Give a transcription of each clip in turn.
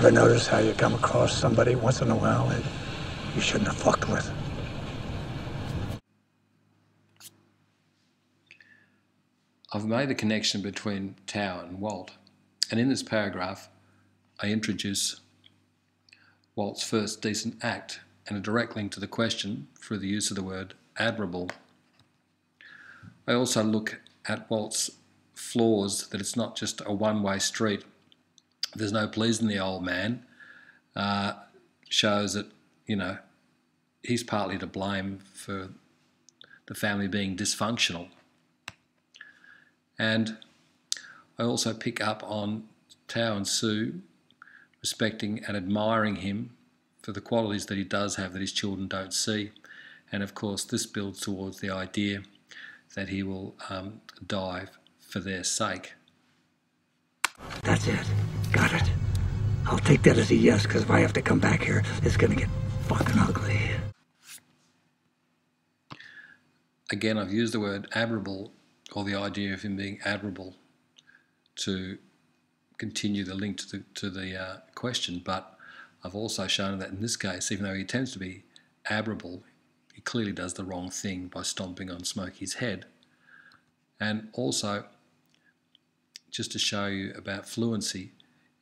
Ever notice how you come across somebody once in a while that you shouldn't have fucked with? I've made the connection between Tao and Walt, and in this paragraph I introduce Walt's first decent act and a direct link to the question through the use of the word admirable. I also look at Walt's flaws, that it's not just a one-way street. There's no pleasing the old man. Shows that, he's partly to blame for the family being dysfunctional. And I also pick up on Tao and Sue respecting and admiring him for the qualities that he does have that his children don't see. And of course this builds towards the idea that he will die for their sake. That's it. Got it. I'll take that as a yes, because if I have to come back here, it's going to get fucking ugly. Again, I've used the word admirable, or the idea of him being admirable, to continue the link to the question, but I've also shown that in this case, even though he tends to be admirable, he clearly does the wrong thing by stomping on Smokey's head. And also, just to show you about fluency,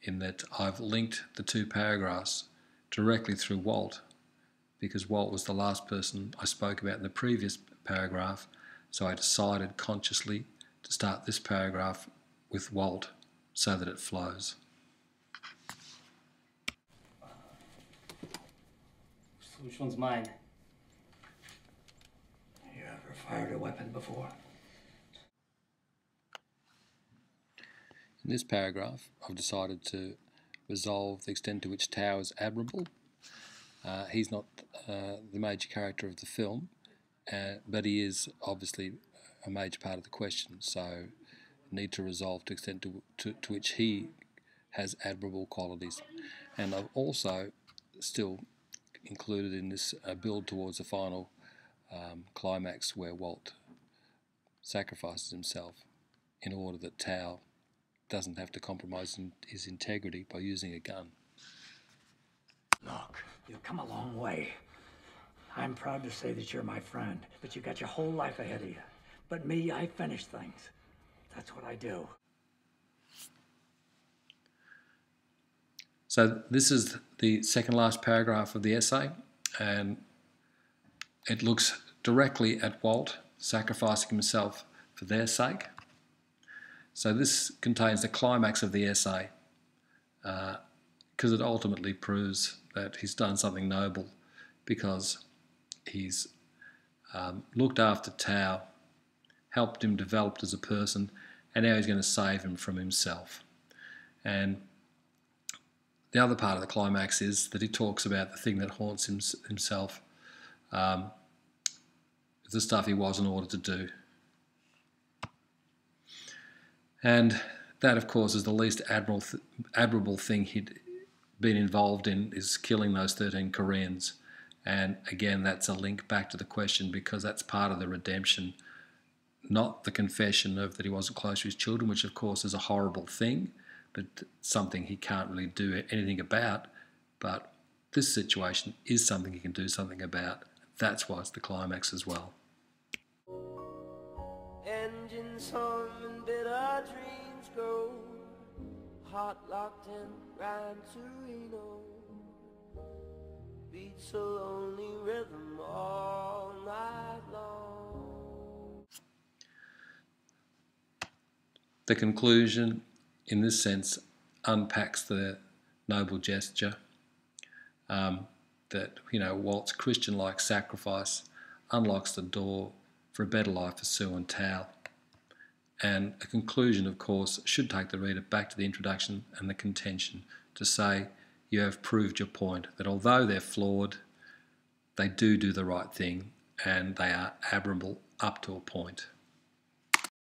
in that I've linked the two paragraphs directly through Walt, because Walt was the last person I spoke about in the previous paragraph, so I decided consciously to start this paragraph with Walt so that it flows. So which one's mine? You ever fired a weapon before? In this paragraph, I've decided to resolve the extent to which Tao is admirable. He's not the major character of the film, but he is obviously a major part of the question, so need to resolve to the extent to which he has admirable qualities. And I've also still included in this build towards the final climax where Walt sacrifices himself in order that Tao doesn't have to compromise his integrity by using a gun. Look, you've come a long way. I'm proud to say that you're my friend, but you got your whole life ahead of you. But me, I finish things. That's what I do. So this is the second last paragraph of the essay, and it looks directly at Walt sacrificing himself for their sake. So this contains the climax of the essay, because it ultimately proves that he's done something noble, because he's looked after Tao, helped him develop as a person, and now he's going to save him from himself. And the other part of the climax is that he talks about the thing that haunts himself, the stuff he wasn't ordered to do. And that, of course, is the least admirable thing he'd been involved in, is killing those 13 Koreans. And again, that's a link back to the question, because that's part of the redemption, not the confession of that he wasn't close to his children, which of course is a horrible thing, but something he can't really do anything about. But this situation is something he can do something about. That's why it's the climax as well. Engines hum and bitter dreams grow, heart locked in Gran Torino, beats a lonely rhythm all night long. The conclusion, in this sense, unpacks the noble gesture that, Walt's Christian-like sacrifice unlocks the door for a better life for Sue and Tao. And a conclusion, of course, should take the reader back to the introduction and the contention to say, you have proved your point, that although they're flawed, they do the right thing, and they are admirable up to a point.